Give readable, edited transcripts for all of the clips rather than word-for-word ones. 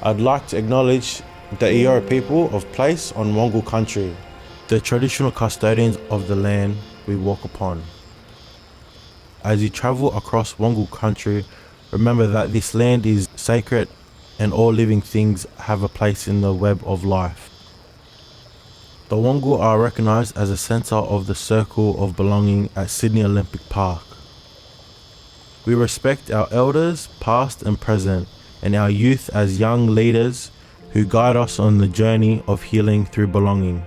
I'd like to acknowledge the Eora people of place on Wongal country, the traditional custodians of the land we walk upon. As you travel across Wongal country, remember that this land is sacred and all living things have a place in the web of life. The Wongal are recognised as a centre of the circle of belonging at Sydney Olympic Park. We respect our elders, past and present, and our youth as young leaders who guide us on the journey of healing through belonging.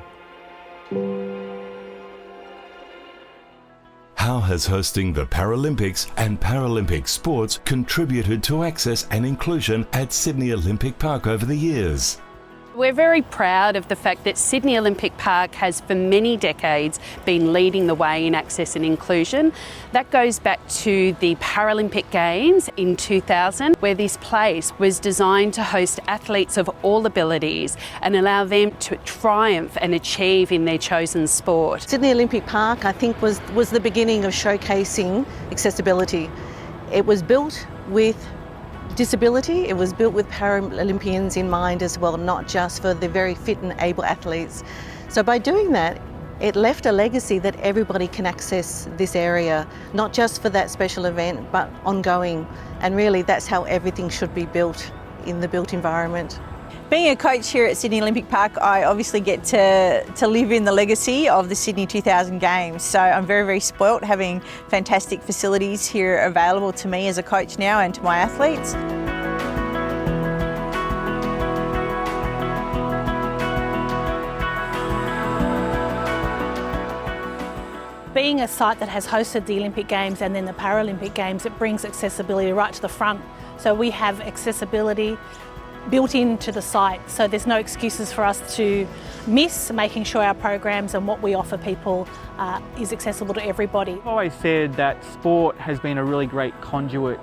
How has hosting the Paralympics and Paralympic sports contributed to access and inclusion at Sydney Olympic Park over the years? We're very proud of the fact that Sydney Olympic Park has for many decades been leading the way in access and inclusion. That goes back to the Paralympic Games in 2000, where this place was designed to host athletes of all abilities and allow them to triumph and achieve in their chosen sport. Sydney Olympic Park, I think, was the beginning of showcasing accessibility. It was built with disability, it was built with Paralympians in mind as well, not just for the very fit and able athletes. So by doing that, it left a legacy that everybody can access this area, not just for that special event, but ongoing. And really that's how everything should be built in the built environment. Being a coach here at Sydney Olympic Park, I obviously get to live in the legacy of the Sydney 2000 Games. So I'm very, very spoilt having fantastic facilities here available to me as a coach now and to my athletes. Being a site that has hosted the Olympic Games and then the Paralympic Games, it brings accessibility right to the front. So we have accessibility built into the site, so there's no excuses for us to miss making sure our programs and what we offer people is accessible to everybody. I've always said that sport has been a really great conduit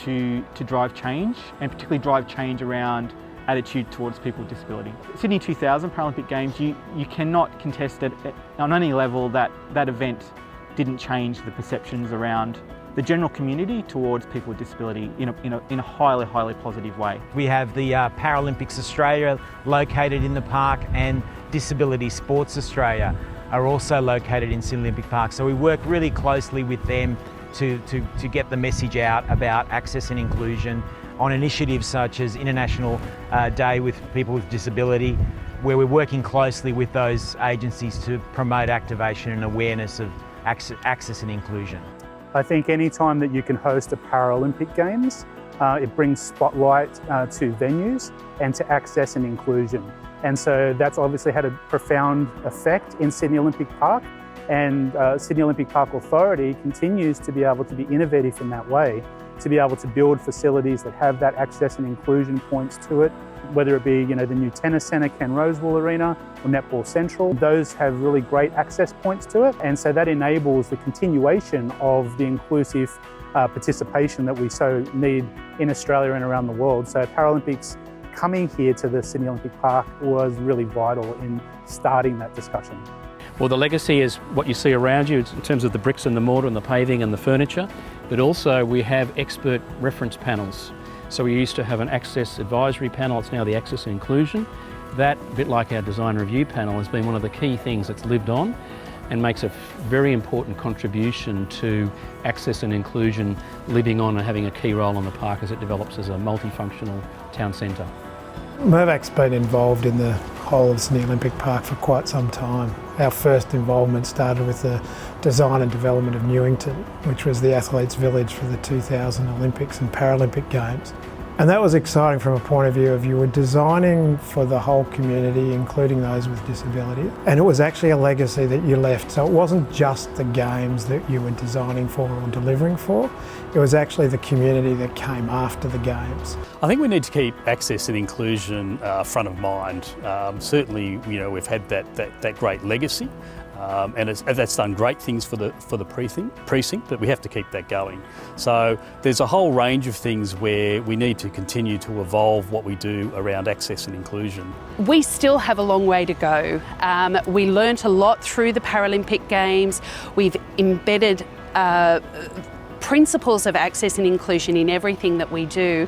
to drive change, and particularly drive change around attitude towards people with disability. Sydney 2000 Paralympic Games, you cannot contest it on any level that event didn't change the perceptions around the general community towards people with disability in a highly, highly positive way. We have the Paralympics Australia located in the park, and Disability Sports Australia are also located in Sydney Olympic Park. So we work really closely with them to get the message out about access and inclusion on initiatives such as International Day with People with Disability, where we're working closely with those agencies to promote activation and awareness of access and inclusion. I think any time that you can host a Paralympic Games, it brings spotlight to venues and to access and inclusion. And so that's obviously had a profound effect in Sydney Olympic Park, and Sydney Olympic Park Authority continues to be able to be innovative in that way, to be able to build facilities that have that access and inclusion points to it, whether it be the new tennis centre, Ken Rosewall Arena, or Netball Central. Those have really great access points to it, and so that enables the continuation of the inclusive participation that we so need in Australia and around the world. So Paralympics coming here to the Sydney Olympic Park was really vital in starting that discussion. Well, the legacy is what you see around you in terms of the bricks and the mortar and the paving and the furniture, but also we have expert reference panels. So we used to have an access advisory panel, it's now the access and inclusion. That, a bit like our design review panel, has been one of the key things that's lived on and makes a very important contribution to access and inclusion living on and having a key role in the park as it develops as a multifunctional town centre. Mirvac's been involved in the whole of Sydney Olympic Park for quite some time. Our first involvement started with the design and development of Newington, which was the athletes' village for the 2000 Olympics and Paralympic Games. And that was exciting from a point of view of you were designing for the whole community, including those with disability. And it was actually a legacy that you left. So it wasn't just the games that you were designing for or delivering for. It was actually the community that came after the games. I think we need to keep access and inclusion front of mind. Certainly, we've had that great legacy. And that's done great things for the precinct, but we have to keep that going. So there's a whole range of things where we need to continue to evolve what we do around access and inclusion. We still have a long way to go. We learnt a lot through the Paralympic Games. We've embedded principles of access and inclusion in everything that we do.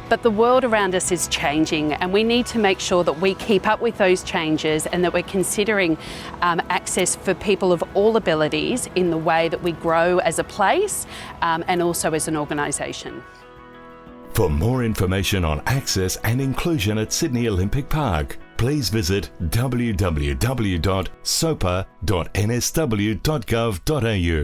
But the world around us is changing, and we need to make sure that we keep up with those changes and that we're considering access for people of all abilities in the way that we grow as a place and also as an organisation. For more information on access and inclusion at Sydney Olympic Park, please visit www.sopa.nsw.gov.au.